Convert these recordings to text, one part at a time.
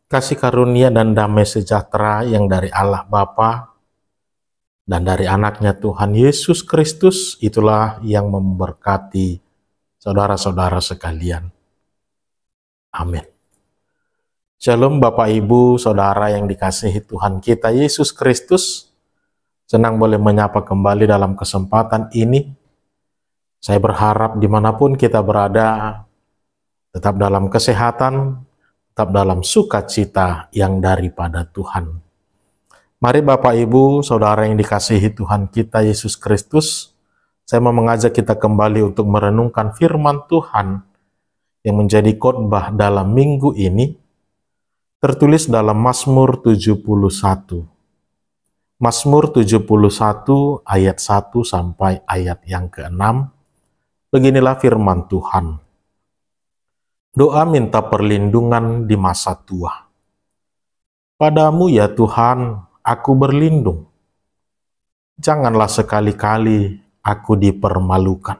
Kasih karunia dan damai sejahtera yang dari Allah Bapa dan dari anaknya Tuhan Yesus Kristus itulah yang memberkati saudara-saudara sekalian. Amin. Shalom Bapak Ibu, Saudara yang dikasihi Tuhan kita Yesus Kristus. Senang boleh menyapa kembali dalam kesempatan ini. Saya berharap dimanapun kita berada, tetap dalam kesehatan, tetap dalam sukacita yang daripada Tuhan. Mari Bapak Ibu, Saudara yang dikasihi Tuhan kita Yesus Kristus, saya mau mengajak kita kembali untuk merenungkan firman Tuhan yang menjadi khotbah dalam minggu ini, tertulis dalam Mazmur 71. Mazmur 71 ayat 1 sampai ayat yang ke-6. Beginilah firman Tuhan. Doa minta perlindungan di masa tua. Padamu ya Tuhan, aku berlindung. Janganlah sekali-kali aku dipermalukan.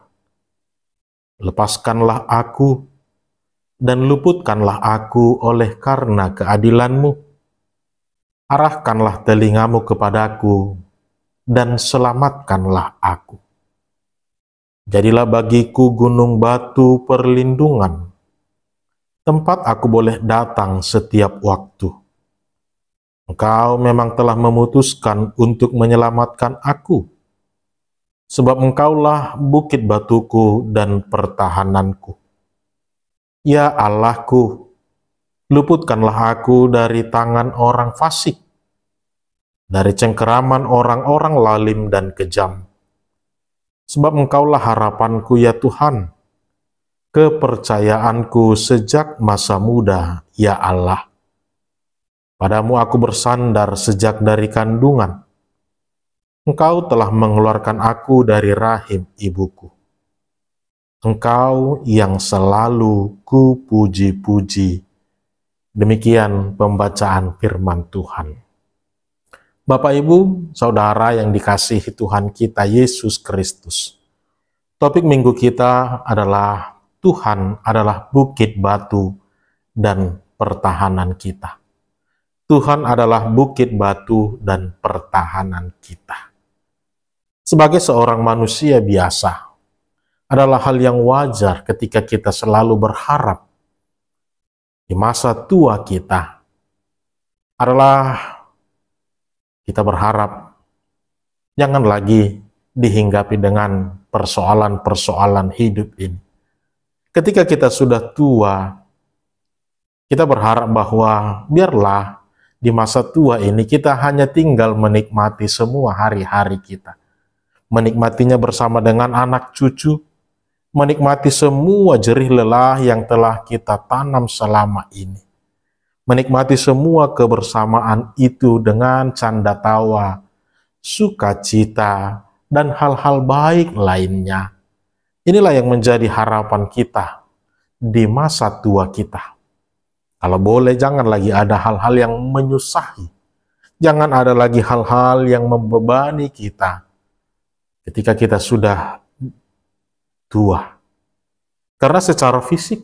Lepaskanlah aku dan luputkanlah aku oleh karena keadilan-Mu. Arahkanlah telingamu kepadaku dan selamatkanlah aku. Jadilah bagiku gunung batu perlindungan, tempat aku boleh datang setiap waktu. Engkau memang telah memutuskan untuk menyelamatkan aku, sebab Engkaulah bukit batuku dan pertahananku. Ya Allahku, luputkanlah aku dari tangan orang fasik, dari cengkeraman orang-orang lalim dan kejam. Sebab Engkaulah harapanku ya Tuhan, kepercayaanku sejak masa muda ya Allah. Padamu aku bersandar sejak dari kandungan. Engkau telah mengeluarkan aku dari rahim ibuku. Engkau yang selalu kupuji-puji. Demikian pembacaan firman Tuhan. Bapak Ibu, Saudara yang dikasihi Tuhan kita Yesus Kristus. Topik minggu kita adalah Tuhan adalah bukit batu dan pertahanan kita. Tuhan adalah bukit batu dan pertahanan kita. Sebagai seorang manusia biasa, adalah hal yang wajar ketika kita selalu berharap di masa tua kita adalah kita berharap jangan lagi dihinggapi dengan persoalan-persoalan hidup ini. Ketika kita sudah tua, kita berharap bahwa biarlah di masa tua ini kita hanya tinggal menikmati semua hari-hari kita. Menikmatinya bersama dengan anak cucu, menikmati semua jerih lelah yang telah kita tanam selama ini. Menikmati semua kebersamaan itu dengan canda tawa, sukacita, dan hal-hal baik lainnya. Inilah yang menjadi harapan kita di masa tua kita. Kalau boleh, jangan lagi ada hal-hal yang menyusahi. Jangan ada lagi hal-hal yang membebani kita ketika kita sudah tua. Karena secara fisik,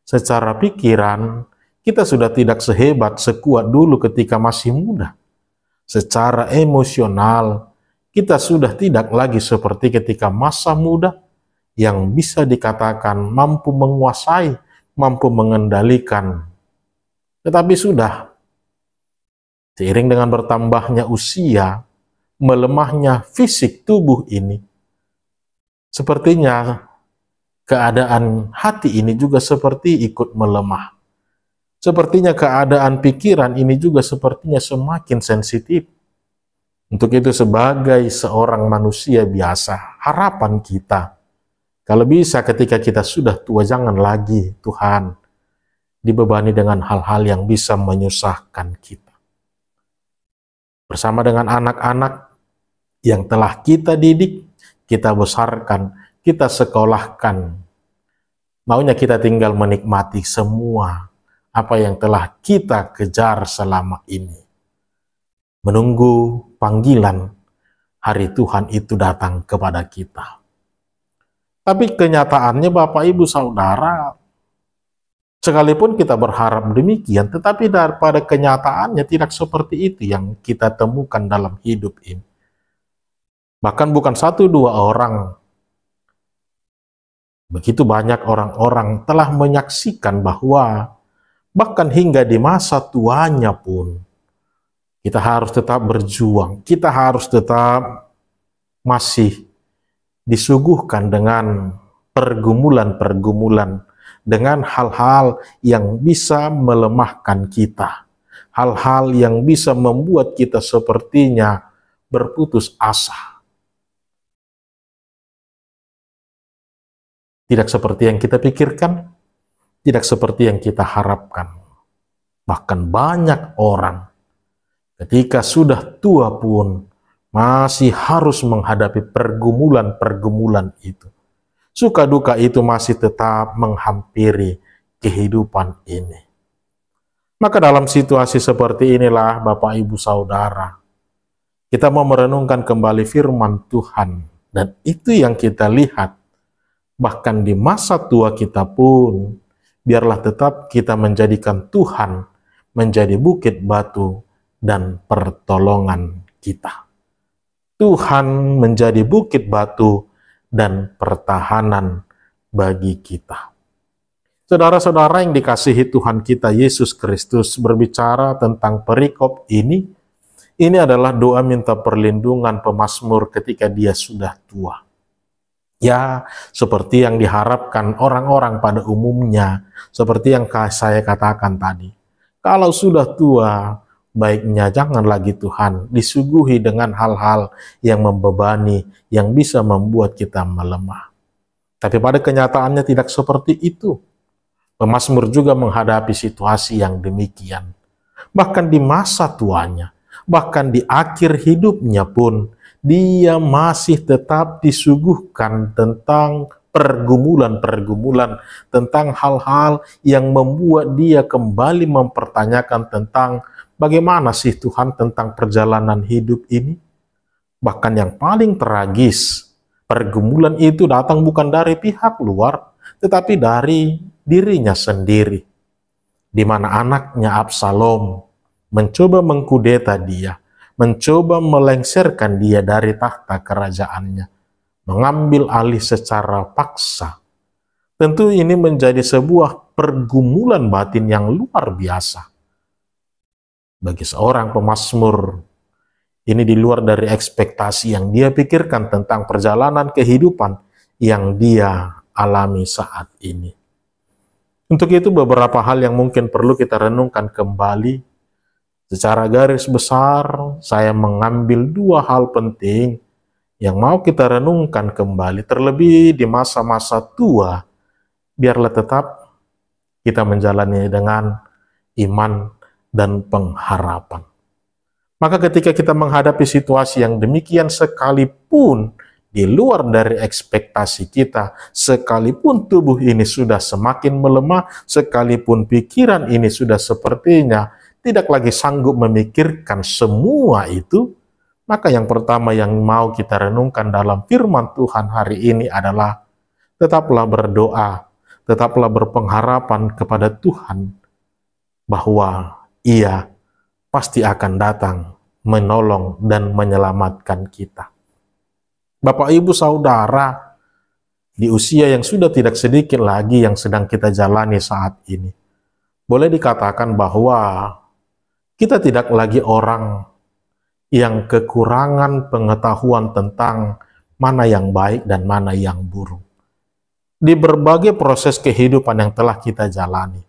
secara pikiran, kita sudah tidak sehebat, sekuat dulu ketika masih muda. Secara emosional, kita sudah tidak lagi seperti ketika masa muda yang bisa dikatakan mampu menguasai, mampu mengendalikan. Tetapi sudah, seiring dengan bertambahnya usia, melemahnya fisik tubuh ini, sepertinya keadaan hati ini juga seperti ikut melemah. Sepertinya keadaan pikiran ini juga sepertinya semakin sensitif. Untuk itu sebagai seorang manusia biasa, harapan kita, kalau bisa ketika kita sudah tua, jangan lagi Tuhan dibebani dengan hal-hal yang bisa menyusahkan kita. Bersama dengan anak-anak yang telah kita didik, kita besarkan, kita sekolahkan. Maunya kita tinggal menikmati semua apa yang telah kita kejar selama ini. Menunggu panggilan hari Tuhan itu datang kepada kita. Tapi kenyataannya Bapak Ibu Saudara, Sekalipun kita berharap demikian, tetapi daripada kenyataannya tidak seperti itu yang kita temukan dalam hidup ini. Bahkan bukan satu dua orang, begitu banyak orang-orang telah menyaksikan bahwa bahkan hingga di masa tuanya pun kita harus tetap berjuang, kita harus tetap masih disuguhkan dengan pergumulan-pergumulan, dengan hal-hal yang bisa melemahkan kita, hal-hal yang bisa membuat kita sepertinya berputus asa. Tidak seperti yang kita pikirkan, tidak seperti yang kita harapkan. Bahkan banyak orang ketika sudah tua pun masih harus menghadapi pergumulan-pergumulan itu. Suka duka itu masih tetap menghampiri kehidupan ini. Maka dalam situasi seperti inilah Bapak Ibu Saudara, kita mau merenungkan kembali firman Tuhan. Dan itu yang kita lihat, bahkan di masa tua kita pun, biarlah tetap kita menjadikan Tuhan menjadi bukit batu dan pertolongan kita. Tuhan menjadi bukit batu dan pertahanan bagi kita. Saudara-saudara yang dikasihi Tuhan kita Yesus Kristus, berbicara tentang perikop ini adalah doa minta perlindungan pemazmur ketika dia sudah tua. Ya, seperti yang diharapkan orang-orang pada umumnya, seperti yang saya katakan tadi. Kalau sudah tua, baiknya jangan lagi Tuhan disuguhi dengan hal-hal yang membebani, yang bisa membuat kita melemah. Tapi pada kenyataannya tidak seperti itu. Pemazmur juga menghadapi situasi yang demikian. Bahkan di masa tuanya, bahkan di akhir hidupnya pun, dia masih tetap disuguhkan tentang pergumulan-pergumulan, tentang hal-hal yang membuat dia kembali mempertanyakan tentang bagaimana sih Tuhan tentang perjalanan hidup ini. Bahkan yang paling tragis, pergumulan itu datang bukan dari pihak luar, tetapi dari dirinya sendiri, di mana anaknya Absalom mencoba mengkudeta dia, mencoba melengsarkan dia dari tahta kerajaannya, mengambil alih secara paksa. Tentu ini menjadi sebuah pergumulan batin yang luar biasa. Bagi seorang pemazmur, ini di luar dari ekspektasi yang dia pikirkan tentang perjalanan kehidupan yang dia alami saat ini. Untuk itu beberapa hal yang mungkin perlu kita renungkan kembali. Secara garis besar, saya mengambil dua hal penting yang mau kita renungkan kembali, terlebih di masa-masa tua, biarlah tetap kita menjalani dengan iman dan pengharapan. Maka ketika kita menghadapi situasi yang demikian, sekalipun di luar dari ekspektasi kita, sekalipun tubuh ini sudah semakin melemah, sekalipun pikiran ini sudah sepertinya tidak lagi sanggup memikirkan semua itu, maka yang pertama yang mau kita renungkan dalam firman Tuhan hari ini adalah tetaplah berdoa, tetaplah berpengharapan kepada Tuhan bahwa Ia pasti akan datang menolong dan menyelamatkan kita. Bapak Ibu Saudara, di usia yang sudah tidak sedikit lagi yang sedang kita jalani saat ini, boleh dikatakan bahwa kita tidak lagi orang yang kekurangan pengetahuan tentang mana yang baik dan mana yang buruk. Di berbagai proses kehidupan yang telah kita jalani,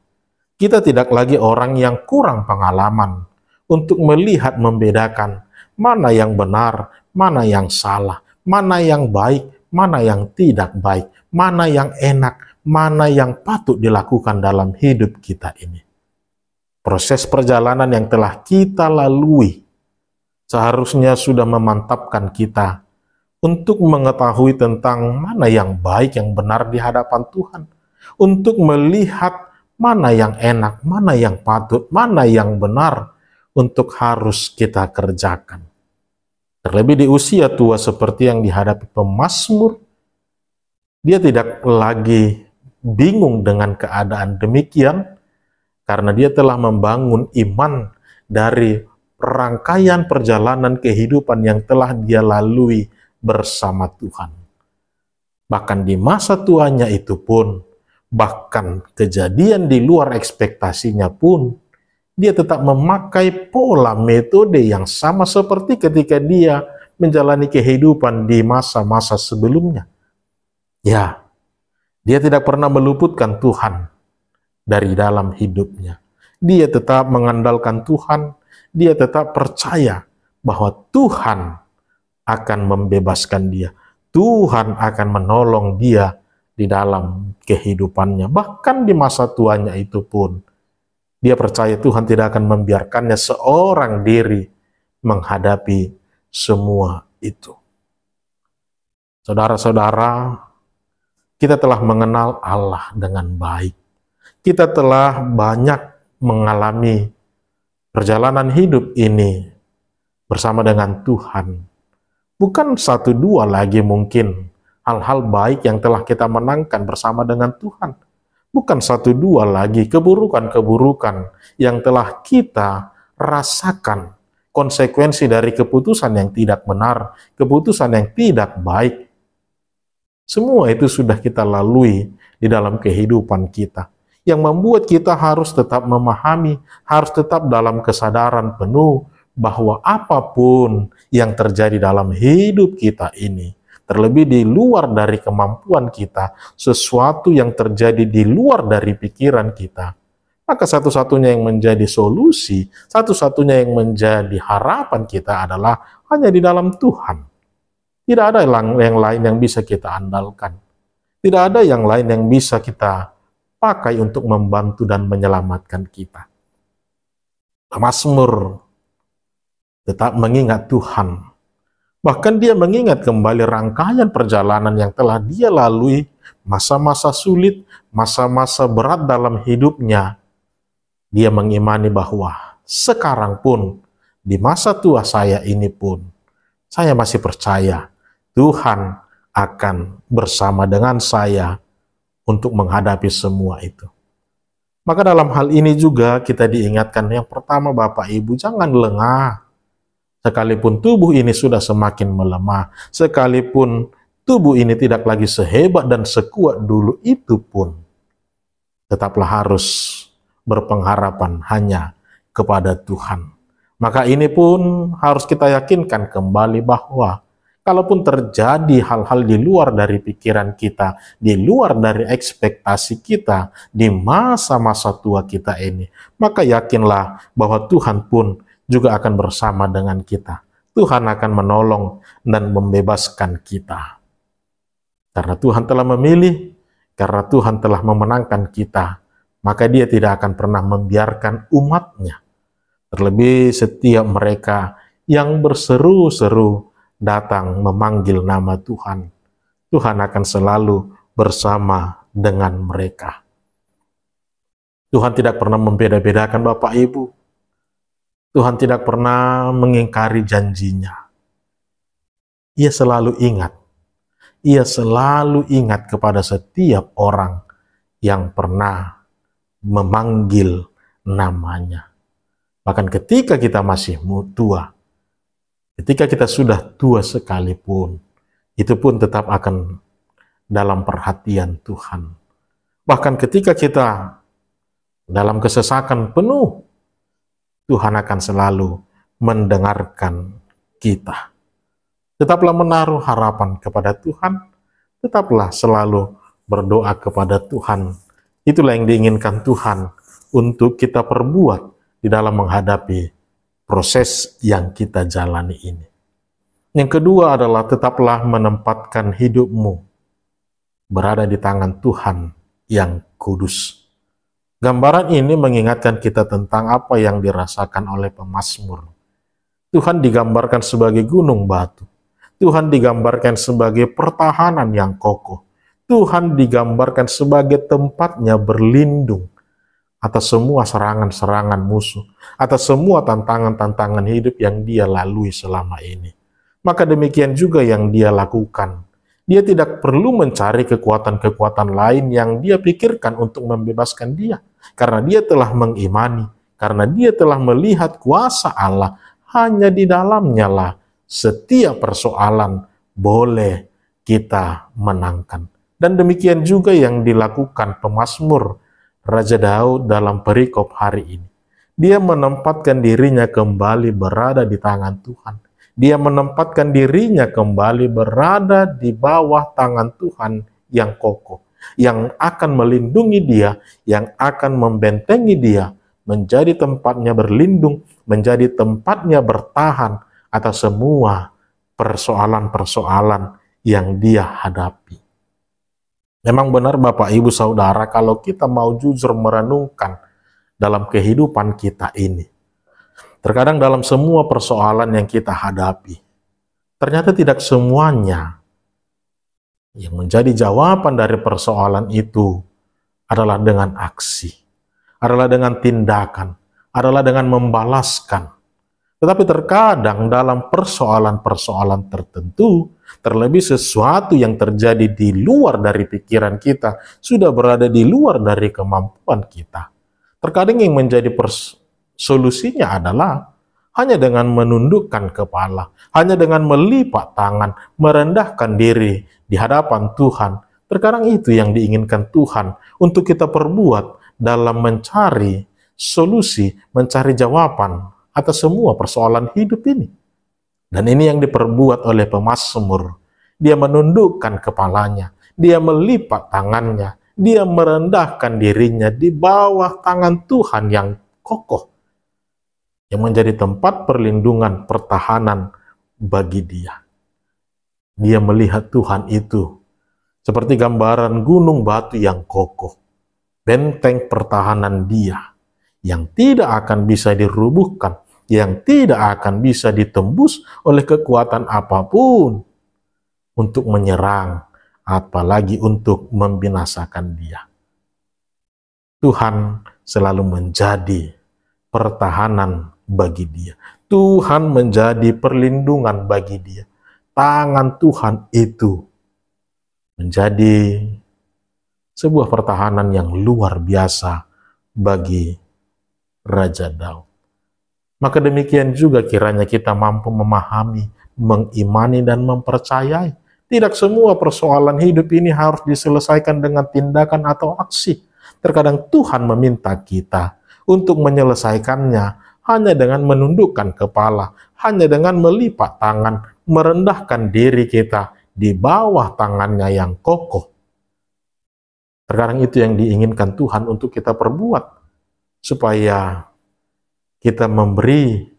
kita tidak lagi orang yang kurang pengalaman untuk melihat membedakan mana yang benar, mana yang salah, mana yang baik, mana yang tidak baik, mana yang enak, mana yang patut dilakukan dalam hidup kita ini. Proses perjalanan yang telah kita lalui seharusnya sudah memantapkan kita untuk mengetahui tentang mana yang baik, yang benar di hadapan Tuhan, untuk melihat mana yang enak, mana yang patut, mana yang benar untuk harus kita kerjakan. Terlebih di usia tua seperti yang dihadapi pemazmur, dia tidak lagi bingung dengan keadaan demikian, karena dia telah membangun iman dari rangkaian perjalanan kehidupan yang telah dia lalui bersama Tuhan. Bahkan di masa tuanya itu pun, bahkan kejadian di luar ekspektasinya pun, dia tetap memakai pola metode yang sama seperti ketika dia menjalani kehidupan di masa-masa sebelumnya. Ya, dia tidak pernah meluputkan Tuhan dari dalam hidupnya. Dia tetap mengandalkan Tuhan, dia tetap percaya bahwa Tuhan akan membebaskan dia. Tuhan akan menolong dia di dalam kehidupannya. Bahkan di masa tuanya itu pun, dia percaya Tuhan tidak akan membiarkannya seorang diri menghadapi semua itu. Saudara-saudara, kita telah mengenal Allah dengan baik. Kita telah banyak mengalami perjalanan hidup ini bersama dengan Tuhan. Bukan satu dua lagi mungkin hal-hal baik yang telah kita menangkan bersama dengan Tuhan. Bukan satu dua lagi keburukan-keburukan yang telah kita rasakan konsekuensi dari keputusan yang tidak benar, keputusan yang tidak baik. Semua itu sudah kita lalui di dalam kehidupan kita, yang membuat kita harus tetap memahami, harus tetap dalam kesadaran penuh bahwa apapun yang terjadi dalam hidup kita ini, terlebih di luar dari kemampuan kita, sesuatu yang terjadi di luar dari pikiran kita, maka satu-satunya yang menjadi solusi, satu-satunya yang menjadi harapan kita adalah hanya di dalam Tuhan. Tidak ada yang lain yang bisa kita andalkan. Tidak ada yang lain yang bisa kita pakai untuk membantu dan menyelamatkan kita. Mazmur tetap mengingat Tuhan. Bahkan dia mengingat kembali rangkaian perjalanan yang telah dia lalui, masa-masa sulit, masa-masa berat dalam hidupnya. Dia mengimani bahwa sekarang pun, di masa tua saya ini pun, saya masih percaya Tuhan akan bersama dengan saya untuk menghadapi semua itu. Maka dalam hal ini juga kita diingatkan, yang pertama Bapak Ibu, jangan lengah. Sekalipun tubuh ini sudah semakin melemah, sekalipun tubuh ini tidak lagi sehebat dan sekuat dulu, itu pun tetaplah harus berpengharapan hanya kepada Tuhan. Maka ini pun harus kita yakinkan kembali bahwa kalaupun terjadi hal-hal di luar dari pikiran kita, di luar dari ekspektasi kita, di masa-masa tua kita ini, maka yakinlah bahwa Tuhan pun juga akan bersama dengan kita. Tuhan akan menolong dan membebaskan kita. Karena Tuhan telah memilih, karena Tuhan telah memenangkan kita, maka Dia tidak akan pernah membiarkan umat-Nya, terlebih setiap mereka yang berseru-seru datang memanggil nama Tuhan. Tuhan akan selalu bersama dengan mereka. Tuhan tidak pernah membeda-bedakan Bapak Ibu. Tuhan tidak pernah mengingkari janjinya. Ia selalu ingat. Ia selalu ingat kepada setiap orang yang pernah memanggil namanya. Bahkan ketika kita masih tua, ketika kita sudah tua sekalipun, itu pun tetap akan dalam perhatian Tuhan. Bahkan ketika kita dalam kesesakan penuh, Tuhan akan selalu mendengarkan kita. Tetaplah menaruh harapan kepada Tuhan, tetaplah selalu berdoa kepada Tuhan. Itulah yang diinginkan Tuhan untuk kita perbuat di dalam menghadapi proses yang kita jalani ini. Yang kedua adalah tetaplah menempatkan hidupmu berada di tangan Tuhan yang kudus. Gambaran ini mengingatkan kita tentang apa yang dirasakan oleh pemazmur. Tuhan digambarkan sebagai gunung batu. Tuhan digambarkan sebagai pertahanan yang kokoh. Tuhan digambarkan sebagai tempatnya berlindung atas semua serangan-serangan musuh, atas semua tantangan-tantangan hidup yang dia lalui selama ini. Maka demikian juga yang dia lakukan. Dia tidak perlu mencari kekuatan-kekuatan lain yang dia pikirkan untuk membebaskan dia. Karena dia telah mengimani, karena dia telah melihat kuasa Allah, hanya di dalamnya lah setiap persoalan boleh kita menangkan. Dan demikian juga yang dilakukan pemazmur Raja Daud dalam perikop hari ini. Dia menempatkan dirinya kembali berada di tangan Tuhan. Dia menempatkan dirinya kembali berada di bawah tangan Tuhan yang kokoh, yang akan melindungi dia, yang akan membentengi dia, menjadi tempatnya berlindung, menjadi tempatnya bertahan atas semua persoalan-persoalan yang dia hadapi. Memang benar Bapak Ibu Saudara, kalau kita mau jujur merenungkan dalam kehidupan kita ini, terkadang dalam semua persoalan yang kita hadapi, ternyata tidak semuanya yang menjadi jawaban dari persoalan itu adalah dengan aksi, adalah dengan tindakan, adalah dengan membalaskan. Tetapi terkadang dalam persoalan-persoalan tertentu, terlebih sesuatu yang terjadi di luar dari pikiran kita, sudah berada di luar dari kemampuan kita. Terkadang yang menjadi solusinya adalah hanya dengan menundukkan kepala, hanya dengan melipat tangan, merendahkan diri di hadapan Tuhan. Terkadang itu yang diinginkan Tuhan untuk kita perbuat dalam mencari solusi, mencari jawaban atas semua persoalan hidup ini. Dan ini yang diperbuat oleh pemazmur. Dia menundukkan kepalanya, dia melipat tangannya, dia merendahkan dirinya di bawah tangan Tuhan yang kokoh, yang menjadi tempat perlindungan, pertahanan bagi dia. Dia melihat Tuhan itu seperti gambaran gunung batu yang kokoh, benteng pertahanan dia, yang tidak akan bisa dirubuhkan, yang tidak akan bisa ditembus oleh kekuatan apapun untuk menyerang, apalagi untuk membinasakan dia. Tuhan selalu menjadi pertahanan bagi dia. Tuhan menjadi perlindungan bagi dia. Tangan Tuhan itu menjadi sebuah pertahanan yang luar biasa bagi Raja Daud. Maka demikian juga kiranya kita mampu memahami, mengimani, dan mempercayai. Tidak semua persoalan hidup ini harus diselesaikan dengan tindakan atau aksi. Terkadang Tuhan meminta kita untuk menyelesaikannya hanya dengan menundukkan kepala, hanya dengan melipat tangan, merendahkan diri kita di bawah tangannya yang kokoh. Terkadang itu yang diinginkan Tuhan untuk kita perbuat, supaya kita memberi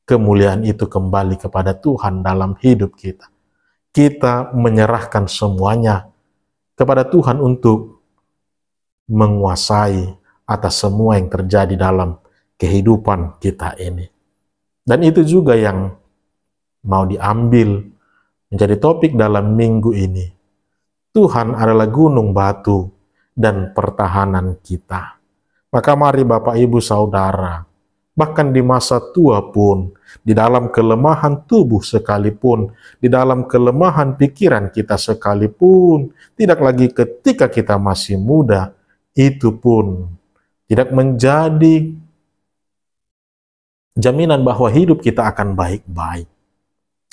kemuliaan itu kembali kepada Tuhan dalam hidup kita. Kita menyerahkan semuanya kepada Tuhan untuk menguasai atas semua yang terjadi dalam kehidupan kita ini. Dan itu juga yang mau diambil menjadi topik dalam minggu ini. Tuhan adalah gunung batu dan pertahanan kita. Maka mari Bapak Ibu Saudara, bahkan di masa tua pun, di dalam kelemahan tubuh sekalipun, di dalam kelemahan pikiran kita sekalipun, tidak lagi ketika kita masih muda, itu pun tidak menjadi jaminan bahwa hidup kita akan baik-baik.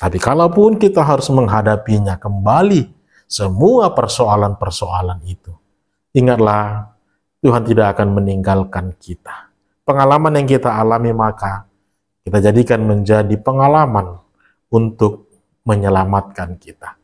Tapi kalaupun kita harus menghadapinya kembali, semua persoalan-persoalan itu, ingatlah, Tuhan tidak akan meninggalkan kita. Pengalaman yang kita alami maka kita jadikan menjadi pengalaman untuk menyelamatkan kita.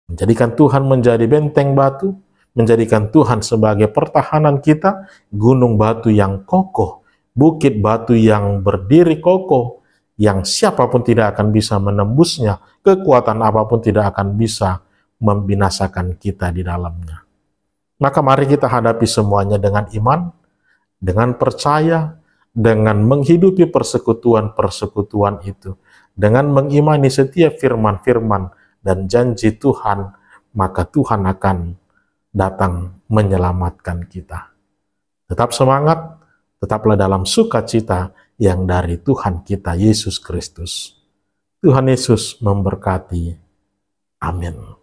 Menjadikan Tuhan menjadi benteng batu, menjadikan Tuhan sebagai pertahanan kita, gunung batu yang kokoh, bukit batu yang berdiri kokoh, yang siapapun tidak akan bisa menembusnya, kekuatan apapun tidak akan bisa membinasakan kita di dalamnya. Maka mari kita hadapi semuanya dengan iman, dengan percaya, dengan menghidupi persekutuan-persekutuan itu, dengan mengimani setiap firman-firman dan janji Tuhan, maka Tuhan akan datang menyelamatkan kita. Tetap semangat, tetaplah dalam sukacita yang dari Tuhan kita Yesus Kristus. Tuhan Yesus memberkati. Amin.